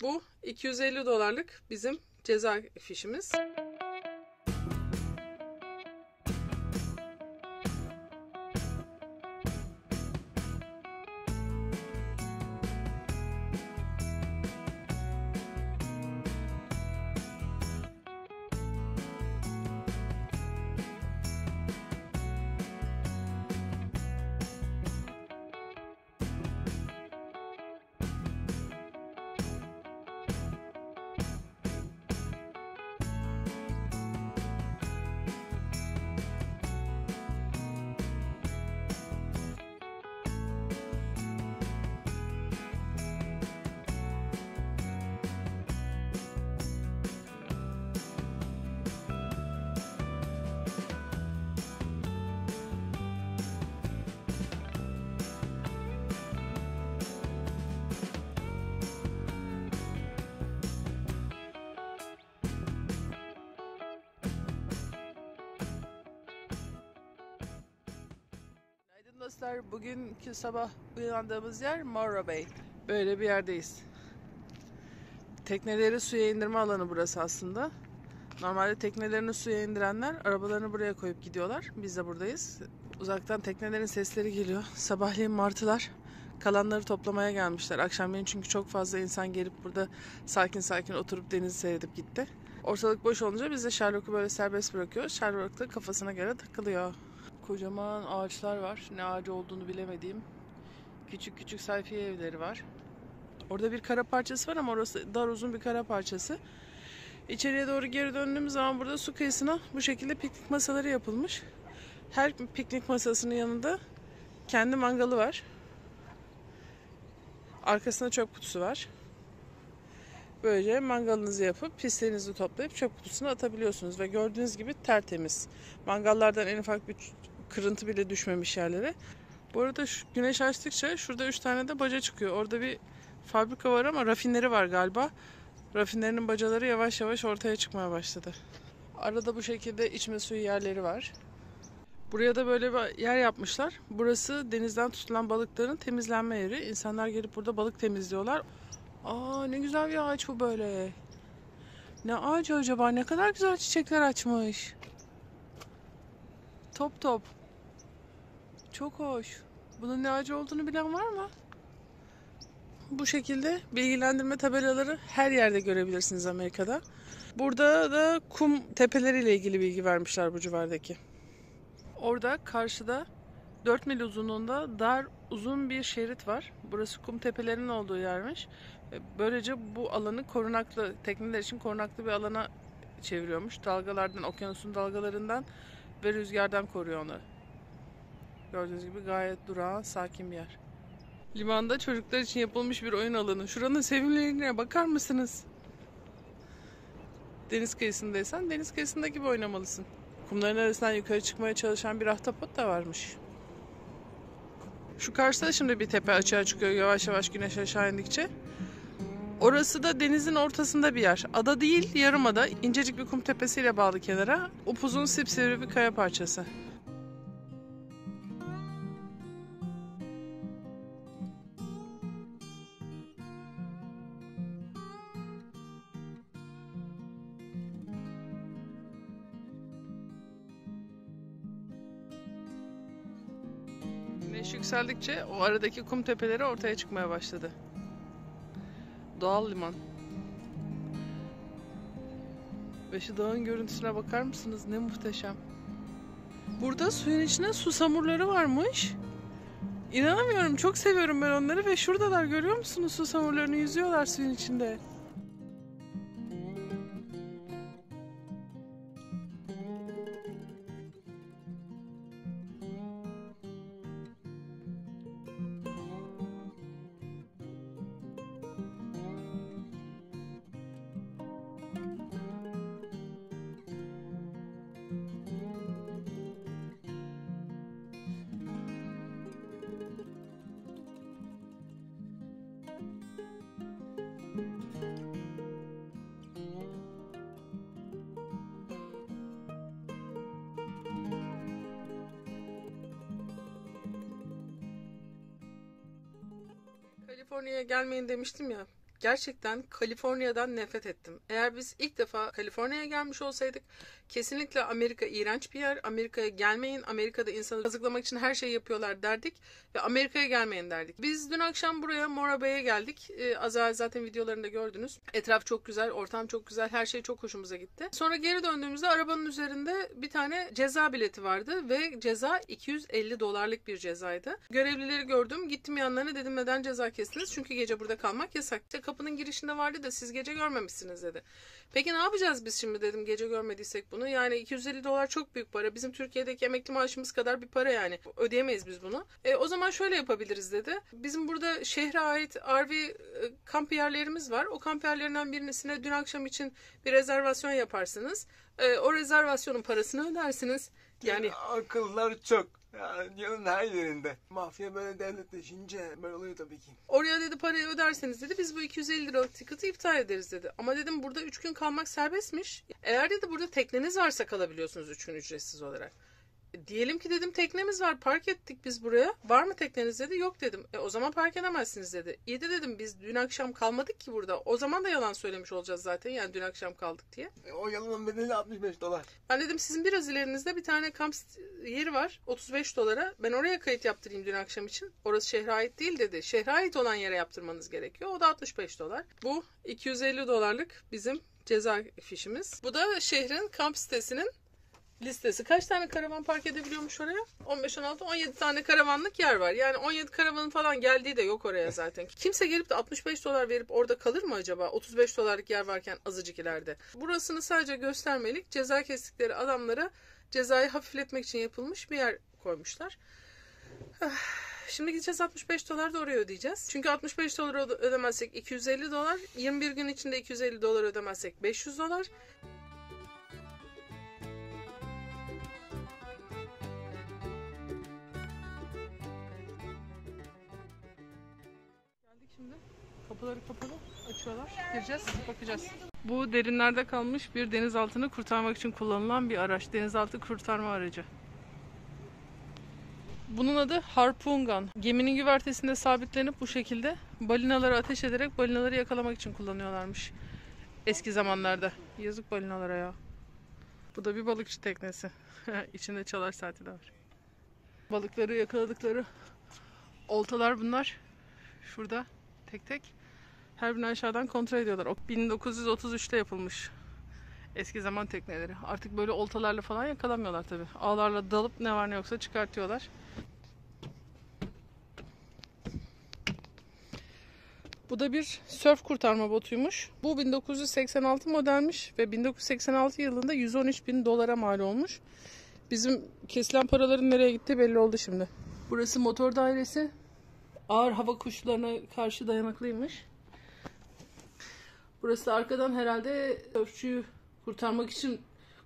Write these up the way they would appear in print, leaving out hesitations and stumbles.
Bu 250 dolarlık bizim ceza fişimiz. Dostlar, bugünkü sabah uyandığımız yer Morro Bay. Böyle bir yerdeyiz. Tekneleri suya indirme alanı burası aslında. Normalde teknelerini suya indirenler arabalarını buraya koyup gidiyorlar. Biz de buradayız. Uzaktan teknelerin sesleri geliyor. Sabahleyin martılar kalanları toplamaya gelmişler. Akşamleyin çünkü çok fazla insan gelip burada sakin sakin oturup denizi seyredip gitti. Ortalık boş olunca biz de Sherlock'u böyle serbest bırakıyoruz. Sherlock da kafasına göre takılıyor. Kocaman ağaçlar var. Ne ağacı olduğunu bilemediğim. Küçük küçük sayfiye evleri var. Orada bir kara parçası var ama orası dar uzun bir kara parçası. İçeriye doğru geri döndüğümüz zaman burada su kıyısına bu şekilde piknik masaları yapılmış. Her piknik masasının yanında kendi mangalı var. Arkasında çöp kutusu var. Böylece mangalınızı yapıp pislerinizi toplayıp çöp kutusuna atabiliyorsunuz. Ve gördüğünüz gibi tertemiz. Mangallardan en ufak bir kırıntı bile düşmemiş yerlere. Bu arada güneş açtıkça şurada 3 tane de baca çıkıyor. Orada bir fabrika var ama rafineri var galiba. Rafinerinin bacaları yavaş yavaş ortaya çıkmaya başladı. Arada bu şekilde içme suyu yerleri var. Buraya da böyle bir yer yapmışlar. Burası denizden tutulan balıkların temizlenme yeri. İnsanlar gelip burada balık temizliyorlar. Aa, ne güzel bir ağaç bu böyle. Ne ağacı acaba? Ne kadar güzel çiçekler açmış. Top top. Çok hoş. Bunun ne ağacı olduğunu bilen var mı? Bu şekilde bilgilendirme tabelaları her yerde görebilirsiniz Amerika'da. Burada da kum tepeleriyle ilgili bilgi vermişler bu civardaki. Orada karşıda 4 mil uzunluğunda dar uzun bir şerit var. Burası kum tepelerinin olduğu yermiş. Böylece bu alanı korunaklı, tekneler için korunaklı bir alana çeviriyormuş. Dalgalardan, okyanusun dalgalarından ve rüzgardan koruyor onu. Gördüğünüz gibi gayet durağan, sakin bir yer. Limanda çocuklar için yapılmış bir oyun alanı. Şuranın sevimliliğine bakar mısınız? Deniz kıyısındaysan deniz kıyısında gibi oynamalısın. Kumların arasından yukarı çıkmaya çalışan bir ahtapot da varmış. Şu karşıda şimdi bir tepe açığa çıkıyor yavaş yavaş güneş aşağı indikçe. Orası da denizin ortasında bir yer. Ada değil, yarımada. İncecik bir kum tepesiyle bağlı kenara. Upuzun sipsivri bir kaya parçası. Güneş yükseldikçe o aradaki kum tepeleri ortaya çıkmaya başladı. Doğal liman. Ve şu dağın görüntüsüne bakar mısınız? Ne muhteşem. Burada suyun içine susamurları varmış. İnanamıyorum. Çok seviyorum ben onları ve şuradalar, görüyor musunuz? Susamurlarını yüzüyorlar suyun içinde. Kaliforniya'ya gelmeyin demiştim ya. gerçekten Kaliforniya'dan nefret ettim. Eğer biz ilk defa Kaliforniya'ya gelmiş olsaydık kesinlikle Amerika iğrenç bir yer. Amerika'ya gelmeyin. Amerika'da insanı kazıklamak için her şeyi yapıyorlar derdik ve Amerika'ya gelmeyin derdik. Biz dün akşam buraya Mora Bay'a geldik. Az evvel zaten videolarında gördünüz. Etraf çok güzel, ortam çok güzel, her şey çok hoşumuza gitti. Sonra geri döndüğümüzde arabanın üzerinde bir tane ceza bileti vardı ve ceza $250 bir cezaydı. Görevlileri gördüm. Gittim yanlarına, dedim neden ceza kestiniz? Çünkü gece burada kalmak yasak. İşte kapının girişinde vardı da siz gece görmemişsiniz dedi. Peki ne yapacağız biz şimdi dedim, gece görmediysek bunu. Yani $250 çok büyük para. Bizim Türkiye'deki emekli maaşımız kadar bir para yani. Ödeyemeyiz biz bunu. O zaman şöyle yapabiliriz dedi. Bizim burada şehre ait RV kamp yerlerimiz var. O kamp yerlerinden birisine dün akşam için bir rezervasyon yaparsınız. O rezervasyonun parasını ödersiniz. Yani akıllar çok. Ya, dünyanın her yerinde. Mafya böyle devletleşince böyle oluyor tabii ki. Oraya dedi parayı öderseniz dedi biz bu $250 tiketi iptal ederiz dedi. Ama dedim burada 3 gün kalmak serbestmiş. Eğer dedi burada tekneniz varsa kalabiliyorsunuz 3 gün ücretsiz olarak. Diyelim ki dedim teknemiz var, park ettik biz buraya. Var mı tekneniz dedi. Yok dedim. O zaman park edemezsiniz dedi. İyi de dedim biz dün akşam kalmadık ki burada. O zaman da yalan söylemiş olacağız zaten yani dün akşam kaldık diye. O yalanın bedeli $65. Ben dedim sizin biraz ilerinizde bir tane kamp yeri var $35. Ben oraya kayıt yaptırayım dün akşam için. Orası şehre ait değil dedi. Şehre ait olan yere yaptırmanız gerekiyor. O da $65. Bu $250'lık bizim ceza fişimiz. Bu da şehrin kamp sitesinin listesi. Kaç tane karavan park edebiliyormuş oraya? 15, 16, 17 tane karavanlık yer var. Yani 17 karavanın falan geldiği de yok oraya zaten. Kimse gelip de $65 verip orada kalır mı acaba? $35'lık yer varken azıcık ileride. Burasını sadece göstermelik, ceza kestikleri adamlara cezayı hafifletmek için yapılmış bir yer koymuşlar. Şimdi gideceğiz $65 da oraya ödeyeceğiz. Çünkü $65 ödemezsek $250, 21 gün içinde $250 ödemezsek $500. Şimdi kapıları kapalı açıyorlar. Gireceğiz, bakacağız. Bu derinlerde kalmış bir denizaltını kurtarmak için kullanılan bir araç. Denizaltı kurtarma aracı. Bunun adı Harpoon Gun. Geminin güvertesinde sabitlenip bu şekilde balinaları ateş ederek balinaları yakalamak için kullanıyorlarmış. Eski zamanlarda. Yazık balinalara ya. Bu da bir balıkçı teknesi. İçinde çalar saati de var. Balıkları yakaladıkları oltalar bunlar. Şurada. Tek tek her birini aşağıdan kontrol ediyorlar. O 1933'te yapılmış eski zaman tekneleri. Artık böyle oltalarla falan yakalamıyorlar tabii. Ağlarla dalıp ne var ne yoksa çıkartıyorlar. Bu da bir sörf kurtarma botuymuş. Bu 1986 modelmiş ve 1986 yılında $113.000 mal olmuş. Bizim kesilen paraların nereye gittiği belli oldu şimdi. Burası motor dairesi. Ağır hava koşullarına karşı dayanıklıymış. Burası da arkadan herhalde sörfçüyü kurtarmak için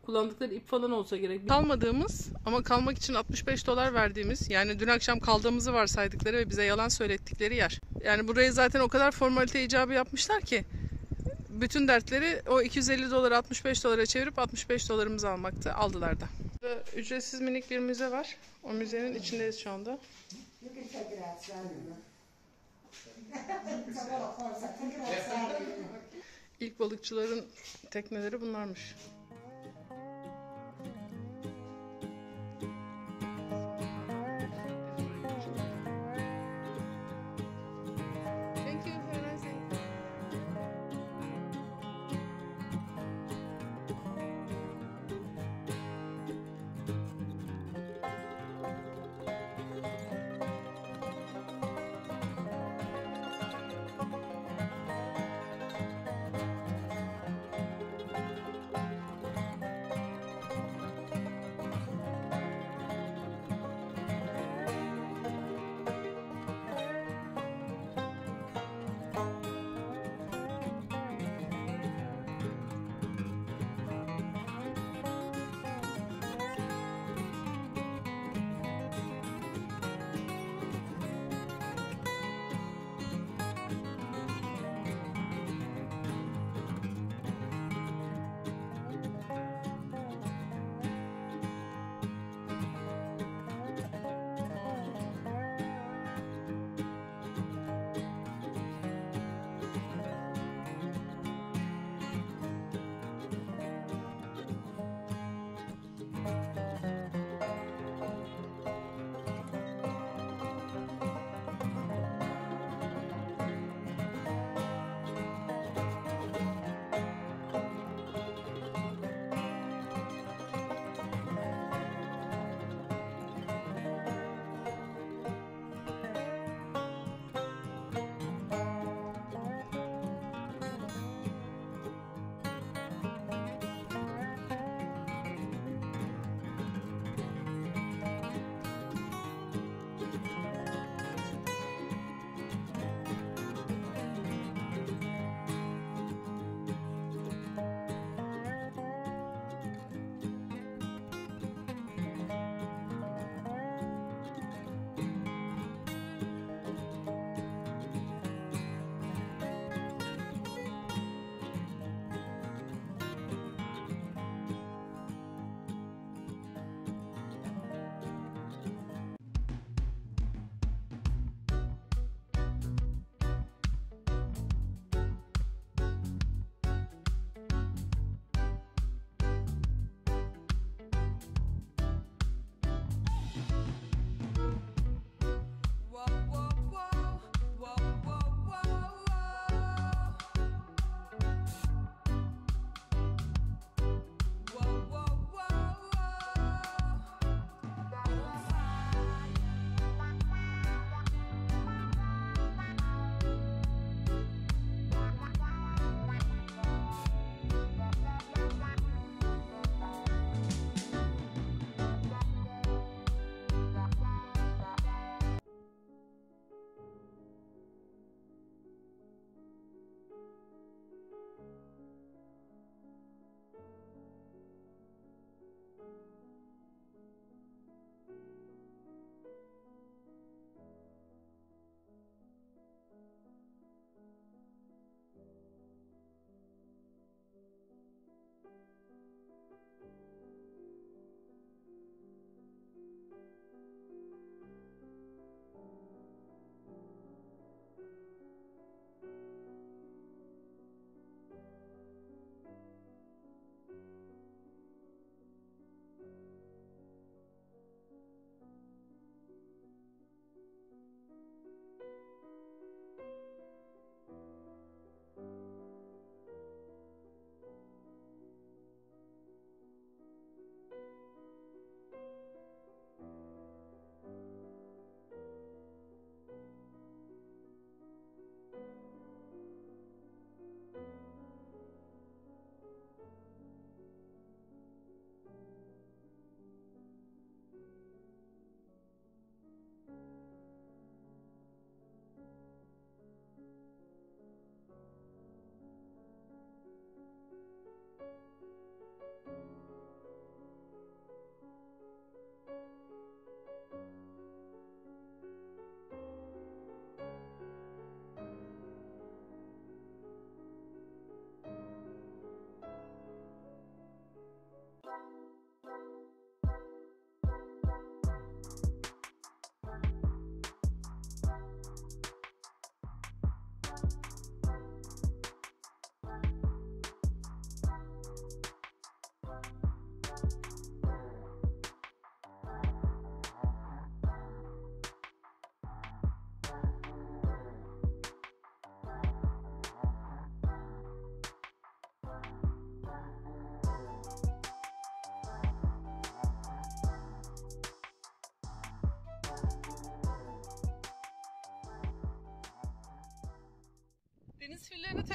kullandıkları ip falan olsa gerek. Kalmadığımız ama kalmak için $65 verdiğimiz, yani dün akşam kaldığımızı varsaydıkları ve bize yalan söylettikleri yer. Yani burayı zaten o kadar formalite icabı yapmışlar ki bütün dertleri o $250 $65'a çevirip $65'ımızı almaktı. Aldılar da. Burada ücretsiz minik bir müze var. O müzenin içindeyiz şu anda. İlk balıkçıların tekneleri bunlarmış.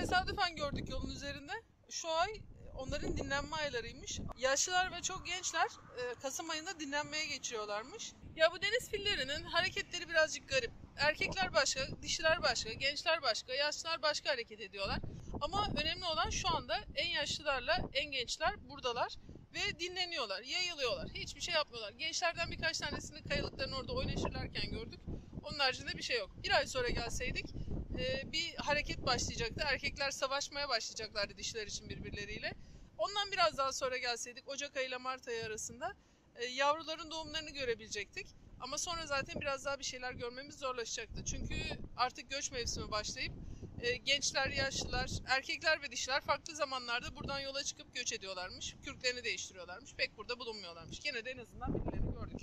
tesadüfen gördük yolun üzerinde. Şu ay onların dinlenme aylarıymış. Yaşlılar ve çok gençler Kasım ayında dinlenmeye geçiyorlarmış. Ya bu deniz fillerinin hareketleri birazcık garip. Erkekler başka, dişiler başka, gençler başka, yaşlılar başka hareket ediyorlar. Ama önemli olan şu anda en yaşlılarla en gençler buradalar ve dinleniyorlar, yayılıyorlar. Hiçbir şey yapmıyorlar. Gençlerden birkaç tanesini kayalıkların orada oynaşırlarken gördük. Onun haricinde bir şey yok. Bir ay sonra gelseydik bir hareket başlayacaktı. Erkekler savaşmaya başlayacaklardı dişiler için birbirleriyle. Ondan biraz daha sonra gelseydik Ocak ayı ile Mart ayı arasında yavruların doğumlarını görebilecektik. Ama sonra zaten biraz daha bir şeyler görmemiz zorlaşacaktı. Çünkü artık göç mevsimi başlayıp gençler, yaşlılar, erkekler ve dişiler farklı zamanlarda buradan yola çıkıp göç ediyorlarmış. Kürklerini değiştiriyorlarmış. Pek burada bulunmuyorlarmış. Gene de en azından birilerini gördük.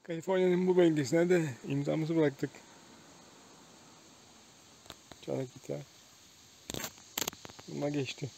Kaliforniya'nın bu bölgesine de imzamızı bıraktık. Çanak biter. Bununla geçti.